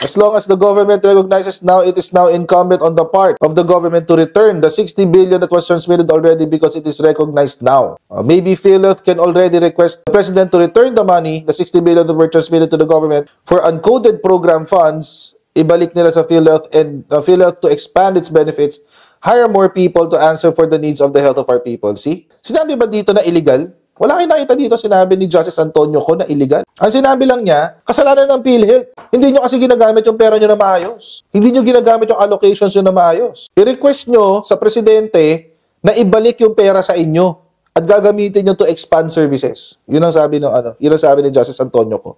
As long as the government recognizes now, it is now incumbent on the part of the government to return the 60 billion that was transmitted already because it is recognized now. Maybe PhilHealth can already request the President to return the money, the 60 billion that were transmitted to the government for uncoded program funds, ibalik nila sa PhilHealth and PhilHealth to expand its benefits, hire more people to answer for the needs of the health of our people. See? Sinabi ba dito na illegal? Wala kayo nakita dito sinabi ni Justice Antonio Co na illegal. Ang sinabi lang niya, kasalanan ng PhilHealth. Hindi nyo kasi ginagamit yung pera nyo na maayos. Hindi nyo ginagamit yung allocations nyo na maayos. I-request nyo sa Presidente na ibalik yung pera sa inyo at gagamitin nyo to expand services. Yun ang sabi yun ang sabi ni Justice Antonio Co.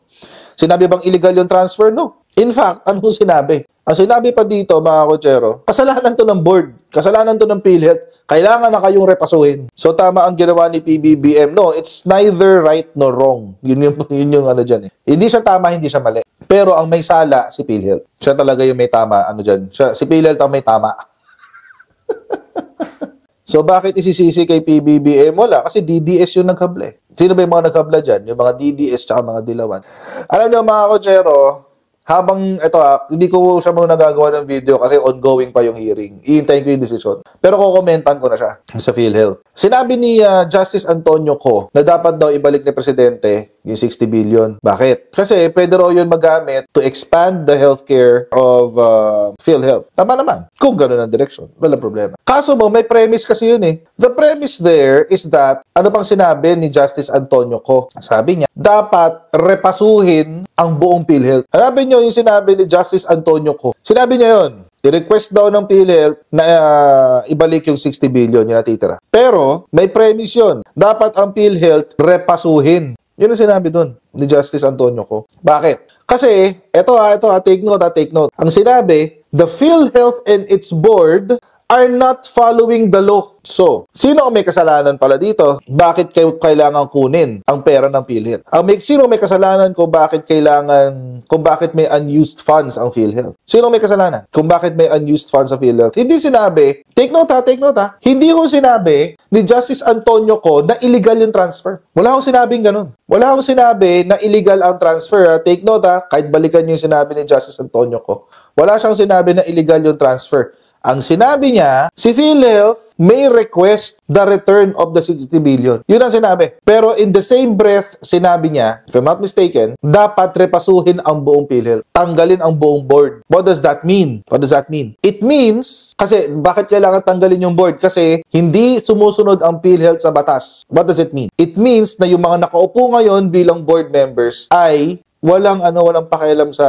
Sinabi bang illegal yung transfer? No. In fact, anong sinabi? Ang sinabi pa dito, mga kotsero, kasalanan to ng board. Kasalanan to ng PhilHealth. Kailangan na kayong repasuhin. So, tama ang ginawa ni PBBM. No, it's neither right nor wrong. Yun yung dyan eh. Hindi siya tama, hindi siya mali. Pero ang may sala, si PhilHealth. Siya talaga yung may tama, dyan. Si PhilHealth ang may tama. So, bakit isisisi kay PBBM? Wala, kasi DDS yung naghabla eh. Sino ba yung mga naghabla dyan? Yung mga DDS tsaka mga dilawan. Alam niyo, mga kotsero, habang, hindi ko siya muna nagagawa ng video kasi ongoing pa yung hearing. Iintayin ko yung decision. Pero kukomentan ko na siya sa PhilHealth. Sinabi ni Justice Antonio Co na dapat daw ibalik ni Presidente yung 60 billion. Bakit? Kasi pwede raw yun magamit to expand the healthcare of PhilHealth. Tama naman. Kung gano'n ang direction, wala problema. Kaso mo, may premise kasi yun eh. The premise there is that, ano pang sinabi ni Justice Antonio Co? Sabi niya, dapat repasuhin ang buong PhilHealth. Hanapin nyo yung sinabi ni Justice Antonio Co. Sinabi niya yun. I-request daw ng PhilHealth na ibalik yung 60 billion yung natitira. Pero, may premise yun. Dapat ang PhilHealth repasuhin. Yun ang sinabi dun ni Justice Antonio Co. Bakit? Kasi, take note. Ang sinabi, the PhilHealth and its board are not following the law. So, sino ang may kasalanan pala dito? Bakit kailangan kunin ang pera ng PhilHealth? Sino may kasalanan kung bakit may unused funds ang PhilHealth? Sino may kasalanan kung bakit may unused funds ang PhilHealth? Hindi sinabi, take note ha, hindi ko sinabi ni Justice Antonio Co na illegal yung transfer. Wala akong sinabing ganun. Wala akong sinabi na illegal ang transfer. Take note ha, kahit balikan yung sinabi ni Justice Antonio Co. Wala siyang sinabi na illegal yung transfer. Ang sinabi niya, si PhilHealth may request the return of the 60 billion. Yun ang sinabi. Pero in the same breath, sinabi niya, if I'm not mistaken, dapat repasuhin ang buong PhilHealth. Tanggalin ang buong board. What does that mean? It means, kasi bakit kailangan tanggalin yung board? Kasi hindi sumusunod ang PhilHealth sa batas. What does it mean? It means na yung mga nakaupo ngayon bilang board members ay walang pakialam sa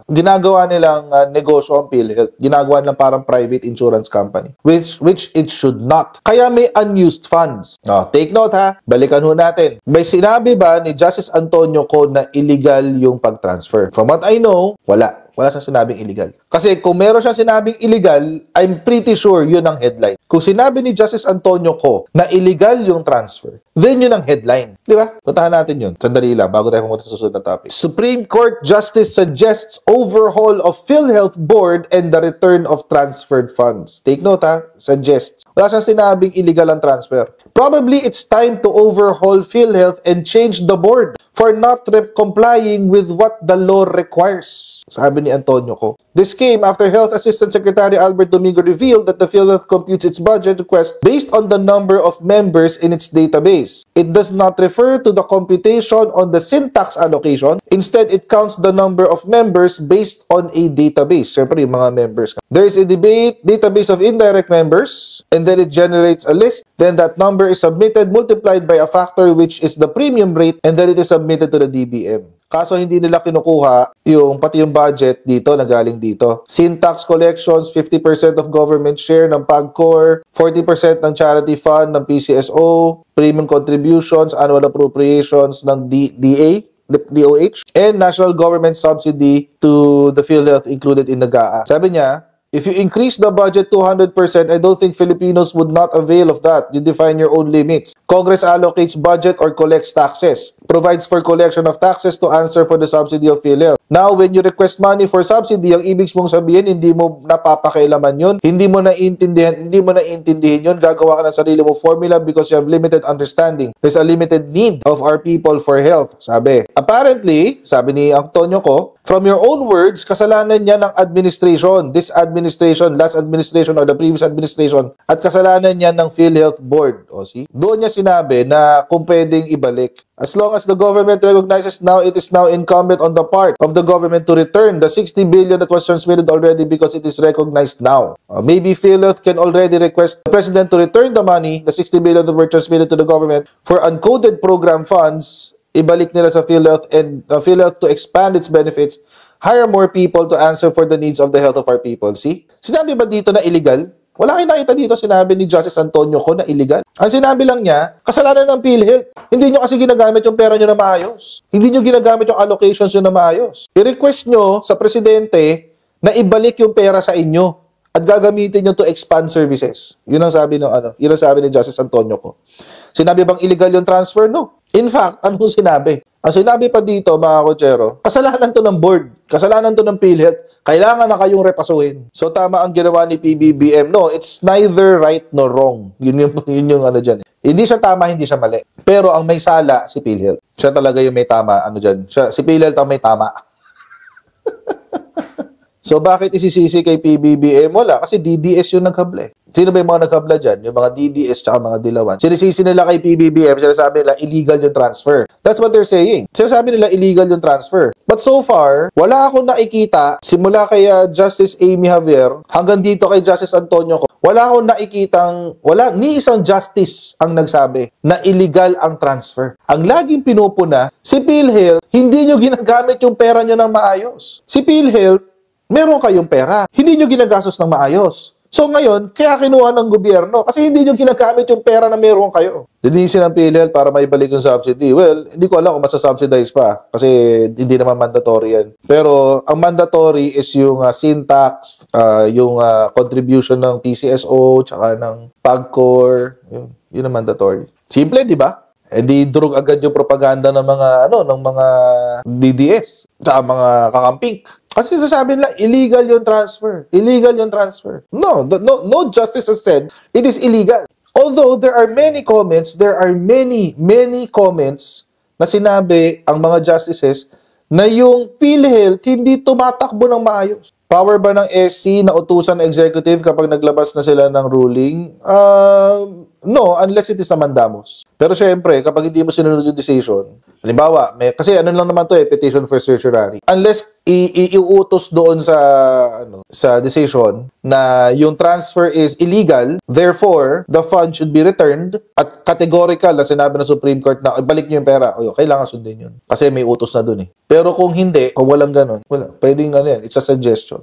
ginagawa nilang negosyo ang PhilHealth. Ginagawa nilang parang private insurance company. Which it should not. Kaya may unused funds. Take note ha. Balikan ho natin. May sinabi ba ni Justice Antonio Co na illegal yung pag-transfer? From what I know, wala. Wala siyang sinabing illegal. Kasi kung meron siyang sinabing illegal, I'm pretty sure yun ang headline. Kung sinabi ni Justice Antonio Co na illegal yung transfer, then yun ang headline. Di ba? Puntahan natin yun. Sandali lang, bago tayo pumunta sa susunod na topic. Supreme Court Justice suggests overhaul of PhilHealth Board and the return of transferred funds. Take note ha, suggests. Wala siyang sinabing illegal ang transfer. Probably it's time to overhaul PhilHealth and change the board for not complying with what the law requires. Sabi ni Antonio Co. This came after Health Assistant Secretary Albert Domingo revealed that the PhilHealth computes its budget request based on the number of members in its database. It does not refer to the computation on the syntax allocation. Instead, it counts the number of members based on a database. Siyempre, yung mga members. There is a database of indirect members, and then it generates a list. Then that number is submitted, multiplied by a factor which is the premium rate, and then it is submitted to the DBM. Kaso hindi nila kinukuha pati yung budget dito na galing dito. Syntax collections, 50% of government share ng PAGCOR, 40% ng charity fund ng PCSO, premium contributions, annual appropriations ng DOH, and national government subsidy to the PhilHealth included in the GAA. Sabi niya, if you increase the budget 200%, I don't think Filipinos would not avail of that. You define your own limits. Congress allocates budget or collects taxes. Provides for collection of taxes to answer for the subsidy of PhilHealth. Now, when you request money for subsidy, ang ibig mong sabihin, hindi mo napapakailaman yun. Hindi mo naiintindihin yun. Gagawa ka ng sarili mo formula because you have limited understanding. There's a limited need of our people for health, sabi. Apparently, sabi ni Antonio Co, From your own words, kasalanan niya ng administration, this administration, last administration, or the previous administration, at kasalanan niya ng PhilHealth Board. O, see? Doon niya sinabi na kung pwedeng ibalik. As long as the government recognizes now, it is now incumbent on the part of the government to return the 60 billion that was transmitted already because it is recognized now. Maybe PhilHealth can already request the president to return the money, the 60 billion that were transmitted to the government for uncoded program funds, ibalik nila sa PhilHealth and PhilHealth to expand its benefits, hire more people to answer for the needs of the health of our people. See? Sinabi ba dito na illegal? Wala kayo nakita dito sinabi ni Justice Antonio Co na illegal. Ang sinabi lang niya, kasalanan ng PhilHealth. Hindi nyo kasi ginagamit yung pera nyo na maayos. Hindi nyo ginagamit yung allocations nyo na maayos. I-request nyo sa presidente na ibalik yung pera sa inyo at gagamitin nyo to expand services. Yun ang sabi yun ang sabi ni Justice Antonio Co. Sinabi bang illegal yung transfer? No. In fact, anong sinabi? Ang sinabi pa dito, mga kotsero, kasalanan to ng board, kasalanan to ng PhilHealth, kailangan na kayong repasuhin. So, tama ang ginawa ni PBBM. No, it's neither right nor wrong. Yun yung dyan. Hindi siya tama, hindi siya mali. Pero ang may sala, si PhilHealth. Siya talaga yung may tama, dyan. Si PhilHealth ang may tama. So, bakit isisisi kay PBBM? Wala, kasi DDS yung nagkable. Sino ba yung mga nagkabla dyan? Yung mga DDS tsaka mga dilawan. Sinisisi nila kay PBBM, sinasabi nila illegal yung transfer. That's what they're saying. Sinasabi nila illegal yung transfer. But so far, wala akong nakikita, simula kay Justice Amy Javier, hanggang dito kay Justice Antonio Co, wala akong nakikitang, ni isang justice ang nagsabi na illegal ang transfer. Ang laging pinupuna, si PhilHealth, hindi nyo ginagamit yung pera nyo ng maayos. Si PhilHealth, meron kayong pera. Hindi nyo ginagastos ng maayos. So ngayon, kaya kinuha ng gobyerno kasi hindi nyo ginagamit yung pera na meron kayo. Linisin ang PhilHealth para maibalik yung subsidy. Well, hindi ko alam kung masasubsidize pa kasi hindi naman mandatory yan. Pero ang mandatory is yung sin tax, yung contribution ng PCSO, tsaka ng PAGCOR. Yun ang mandatory. Simple, di ba? Di drug agad yung propaganda ng mga DDS tsaka mga kakamping. Kasi sinasabi nila, illegal yung transfer. Illegal yung transfer. No justice has said it is illegal. Although there are many comments, many comments na sinabi ang mga justices na yung PhilHealth hindi tumatakbo ng maayos. Power ba ng SC na utusan ng executive kapag naglabas na sila ng ruling? No, unless it is a mandamus. Pero syempre, kapag hindi mo sinunod yung decision, halimbawa, kasi lang naman to petition for certiorari. Unless iuutos doon sa decision na yung transfer is illegal, therefore, the fund should be returned at categorical na sinabi ng Supreme Court na ibalik nyo yung pera, kailangan sundin yun. Kasi may utos na doon eh. Pero kung hindi, kung walang ganun, wala. Pwedeng it's a suggestion.